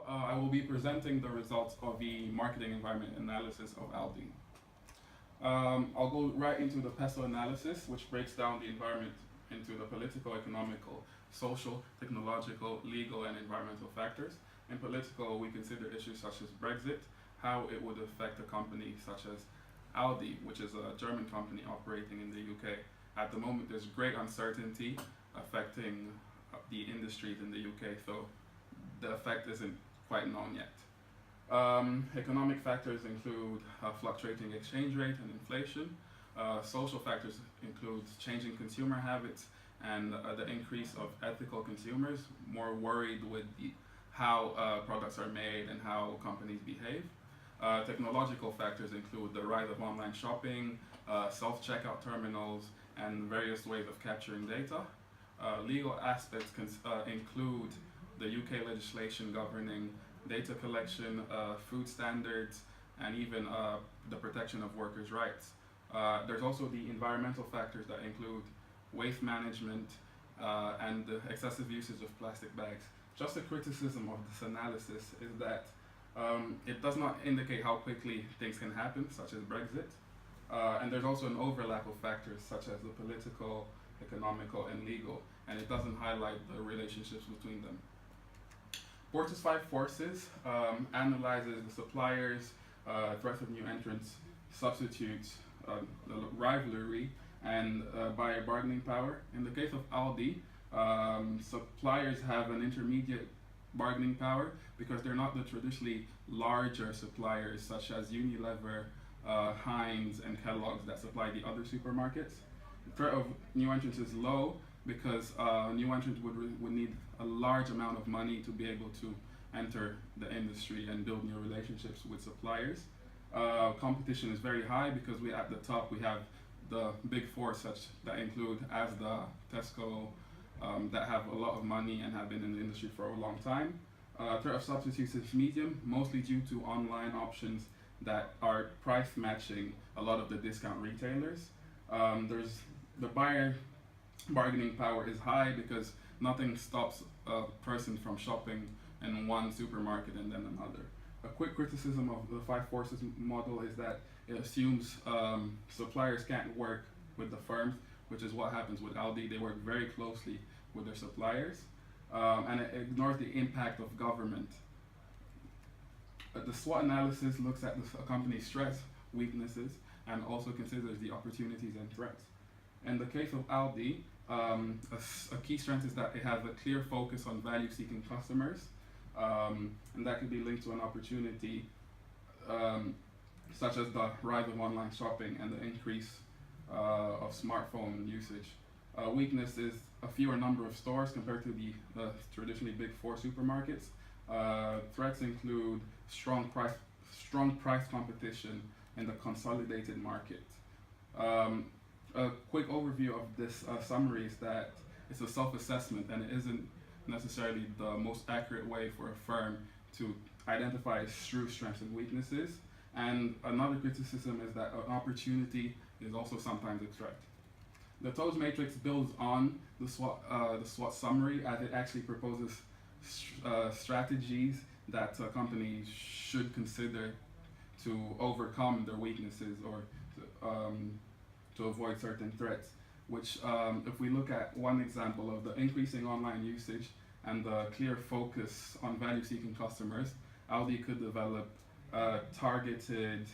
I will be presenting the results of the marketing environment analysis of Aldi. I'll go right into the PESO analysis, which breaks down the environment into the political, economical, social, technological, legal, and environmental factors. In political, we consider issues such as Brexit, how it would affect a company such as Aldi, which is a German company operating in the UK. At the moment, there's great uncertainty affecting the industries in the UK, so the effect isn't quite known yet. Economic factors include fluctuating exchange rate and inflation. Social factors include changing consumer habits and the increase of ethical consumers, more worried with how products are made and how companies behave. Technological factors include the rise of online shopping, self-checkout terminals, and various ways of capturing data. Legal aspects include the UK legislation governing data collection, food standards, and even the protection of workers' rights. There's also the environmental factors that include waste management and the excessive usage of plastic bags. Just a criticism of this analysis is that it does not indicate how quickly things can happen, such as Brexit. And there's also an overlap of factors such as the political, economical, and legal, and it doesn't highlight the relationships between them. Porter's 5 forces analyzes the suppliers, threats of new entrants, substitutes, the rivalry, and buyer bargaining power. In the case of Aldi, suppliers have an intermediate bargaining power because they're not the traditionally larger suppliers such as Unilever, Heinz, and Kellogg's that supply the other supermarkets. The threat of new entrants is low because new entrants would need a large amount of money to be able to enter the industry and build new relationships with suppliers. Competition is very high because at the top we have the big four that include Asda, Tesco, that have a lot of money and have been in the industry for a long time. Threat of substitutes is medium, mostly due to online options that are price matching a lot of the discount retailers. There's the buyer bargaining power is high because nothing stops a person from shopping in one supermarket and then another. A quick criticism of the 5 forces model is that it assumes suppliers can't work with the firms, which is what happens with Aldi. They work very closely with their suppliers, and it ignores the impact of government. The SWOT analysis looks at the company's strengths, weaknesses, and also considers the opportunities and threats. In the case of Aldi, a key strength is that it has a clear focus on value-seeking customers, and that could be linked to an opportunity such as the rise of online shopping and the increase of smartphone usage. Weakness is a fewer number of stores compared to the traditionally big 4 supermarkets. Threats include strong price competition in the consolidated market. A quick overview of this summary is that it's a self-assessment and it isn't necessarily the most accurate way for a firm to identify its true strengths and weaknesses. And another criticism is that an opportunity is also sometimes a threat. The TOES matrix builds on the SWOT summary as it actually proposes strategies that companies should consider to overcome their weaknesses or to avoid certain threats, which if we look at one example of the increasing online usage and the clear focus on value-seeking customers, Aldi could develop targeted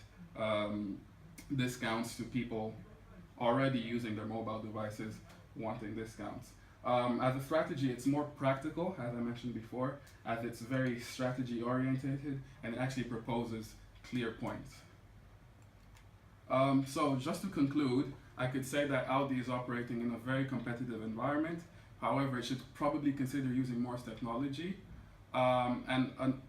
discounts to people already using their mobile devices wanting discounts. As a strategy, it's more practical, as I mentioned before, as it's very strategy oriented and it actually proposes clear points. So just to conclude, I could say that Aldi is operating in a very competitive environment. However, it should probably consider using more technology. And an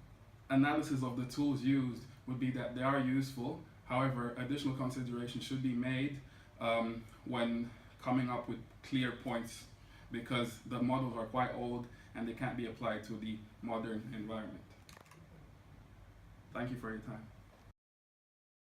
analysis of the tools used would be that they are useful. However, additional consideration should be made when coming up with clear points because the models are quite old and they can't be applied to the modern environment. Thank you for your time.